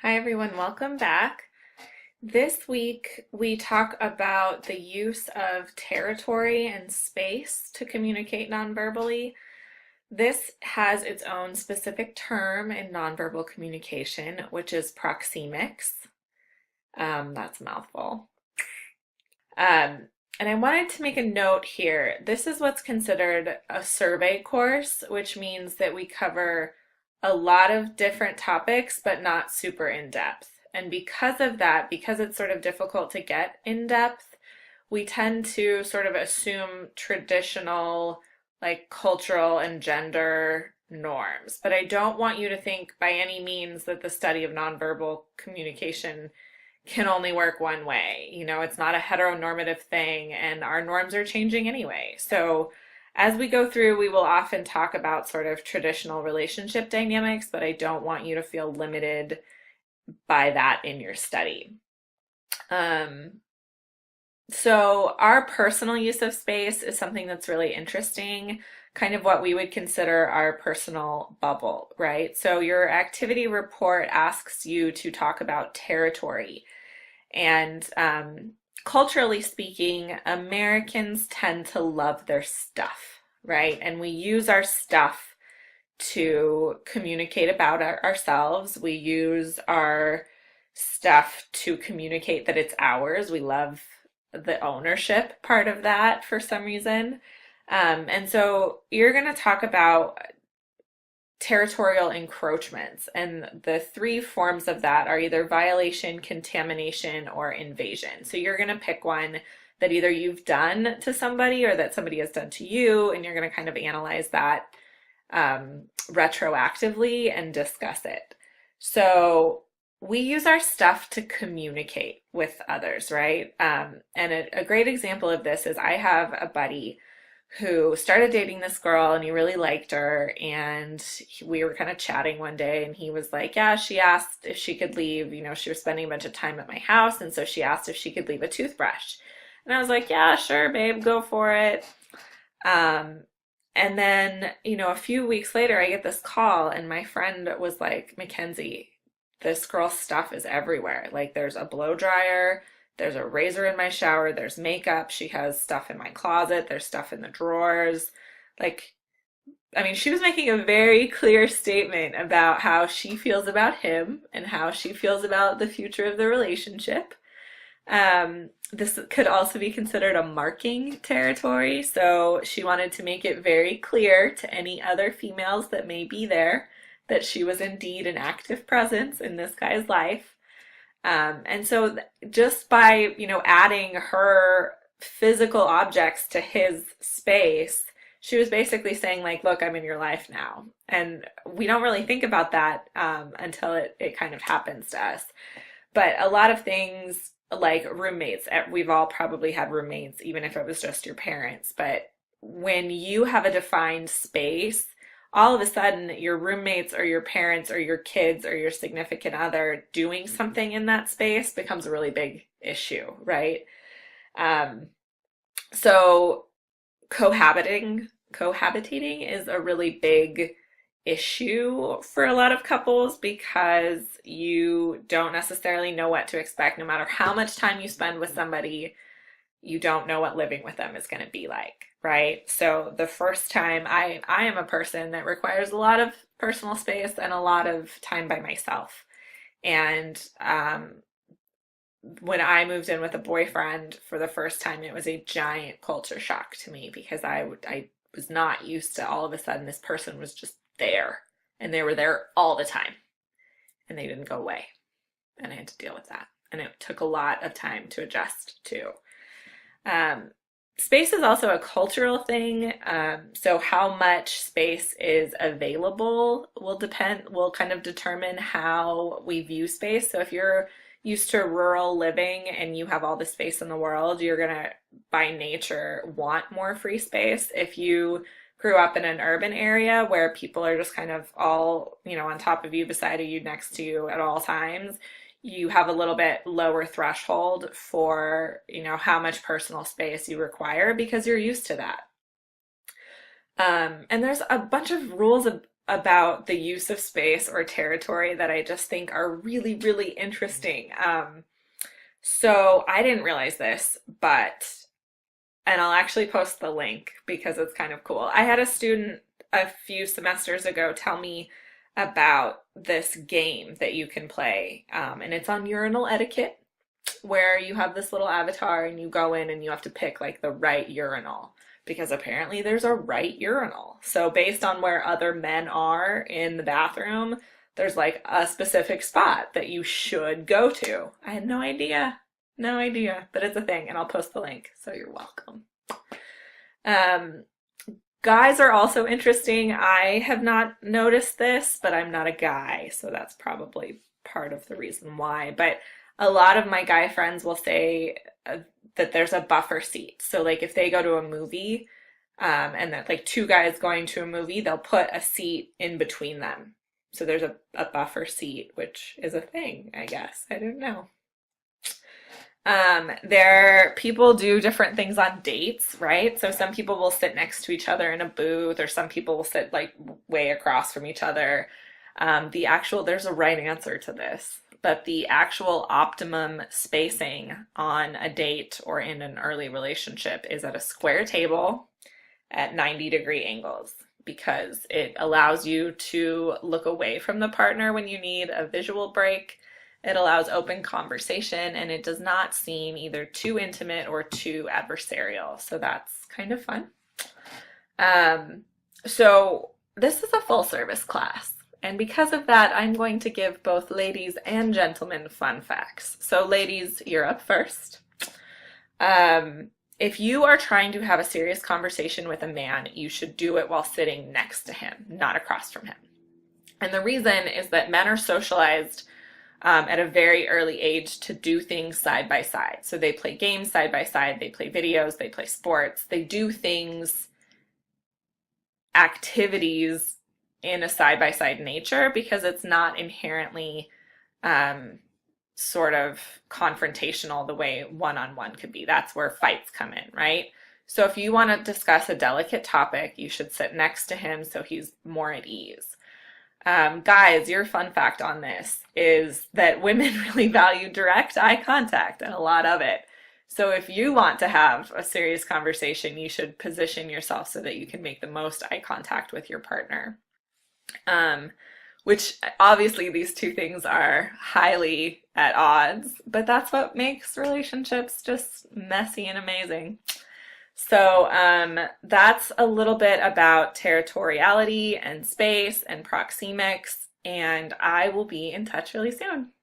Hi everyone, welcome back. This week we talk about the use of territory and space to communicate nonverbally. This has its own specific term in nonverbal communication, which is proxemics. That's a mouthful. And I wanted to make a note here. This is what's considered a survey course, which means that we cover a lot of different topics, but not super in depth. And because of that, because it's sort of difficult to get in depth, we tend to sort of assume traditional, like cultural and gender norms. But I don't want you to think by any means that the study of nonverbal communication can only work one way. It's not a heteronormative thing, and our norms are changing anyway. So, as we go through, we will often talk about sort of traditional relationship dynamics, but I don't want you to feel limited by that in your study. So, our personal use of space is something that's really interesting, kind of what we would consider our personal bubble, right? So, your activity report asks you to talk about territory. And culturally speaking, Americans tend to love their stuff, right? And we use our stuff to communicate about ourselves. We use our stuff to communicate that it's ours. We love the ownership part of that for some reason. And so you're going to talk about territorial encroachments, and the three forms of that are either violation, contamination, or invasion. So you're going to pick one that either you've done to somebody or that somebody has done to you, and you're going to kind of analyze that retroactively and discuss it. So we use our stuff to communicate with others, right? And a great example of this is I have a buddy who started dating this girl and he really liked her, and we were kind of chatting one day and he was like, yeah, she asked if she could leave, she was spending a bunch of time at my house, and so she asked if she could leave a toothbrush. And I was like, yeah, sure, babe, go for it. And then, a few weeks later I get this call and my friend was like, Mackenzie, this girl's stuff is everywhere. Like, there's a blow dryer, there's a razor in my shower, there's makeup, she has stuff in my closet, there's stuff in the drawers. She was making a very clear statement about how she feels about him and how she feels about the future of the relationship. This could also be considered a marking territory, so she wanted to make it very clear to any other females that may be there that she was indeed an active presence in this guy's life. And so just by, adding her physical objects to his space, she was basically saying, like, look, I'm in your life now. And we don't really think about that until it kind of happens to us. But a lot of things like roommates, we've all probably had roommates, even if it was just your parents. But when you have a defined space, all of a sudden your roommates or your parents or your kids or your significant other doing something in that space becomes a really big issue, right? So cohabitating is a really big issue for a lot of couples because you don't necessarily know what to expect. No matter how much time you spend with somebody, you don't know what living with them is going to be like, right? So the first time, I am a person that requires a lot of personal space and a lot of time by myself. And when I moved in with a boyfriend for the first time, it was a giant culture shock to me because I was not used to all of a sudden this person was just there, and they were there all the time and they didn't go away, and I had to deal with that, and it took a lot of time to adjust to. Space is also a cultural thing. So how much space is available will kind of determine how we view space. So if you're used to rural living and you have all the space in the world, you're gonna, by nature, want more free space. If you grew up in an urban area where people are just kind of all, on top of you, beside you, next to you at all times, you have a little bit lower threshold for, how much personal space you require because you're used to that. And there's a bunch of rules about the use of space or territory that I just think are really, really interesting. So I didn't realize this, and I'll actually post the link because it's kind of cool. I had a student a few semesters ago tell me about this game that you can play, and it's on urinal etiquette, where you have this little avatar and you go in and you have to pick like the right urinal because apparently there's a right urinal. So based on where other men are in the bathroom, there's like a specific spot that you should go to. I had no idea. No idea, but it's a thing, and I'll post the link, so you're welcome. Guys are also interesting. I have not noticed this, but I'm not a guy, so that's probably part of the reason why. But a lot of my guy friends will say that there's a buffer seat. So like if they go to a movie, and that like two guys going to a movie, they'll put a seat in between them. So there's a buffer seat, which is a thing, I guess. I don't know. People do different things on dates, right? So some people will sit next to each other in a booth, or some people will sit like way across from each other. There's a right answer to this, but the actual optimum spacing on a date or in an early relationship is at a square table at 90-degree angles, because it allows you to look away from the partner when you need a visual break. It allows open conversation, and it does not seem either too intimate or too adversarial. So that's kind of fun. So this is a full service class. And because of that, I'm going to give both ladies and gentlemen fun facts. So ladies, you're up first. If you are trying to have a serious conversation with a man, you should do it while sitting next to him, not across from him. And the reason is that men are socialized at a very early age to do things side by side. So they play games side by side, they play videos, they play sports, they do activities in a side by side nature, because it's not inherently sort of confrontational the way one-on-one could be. That's where fights come in, right? So if you want to discuss a delicate topic, you should sit next to him so he's more at ease. Guys, your fun fact on this is that women really value direct eye contact, and a lot of it. So if you want to have a serious conversation, you should position yourself so that you can make the most eye contact with your partner. Which obviously these two things are highly at odds, but that's what makes relationships just messy and amazing. So that's a little bit about territoriality and space and proxemics, and I will be in touch really soon.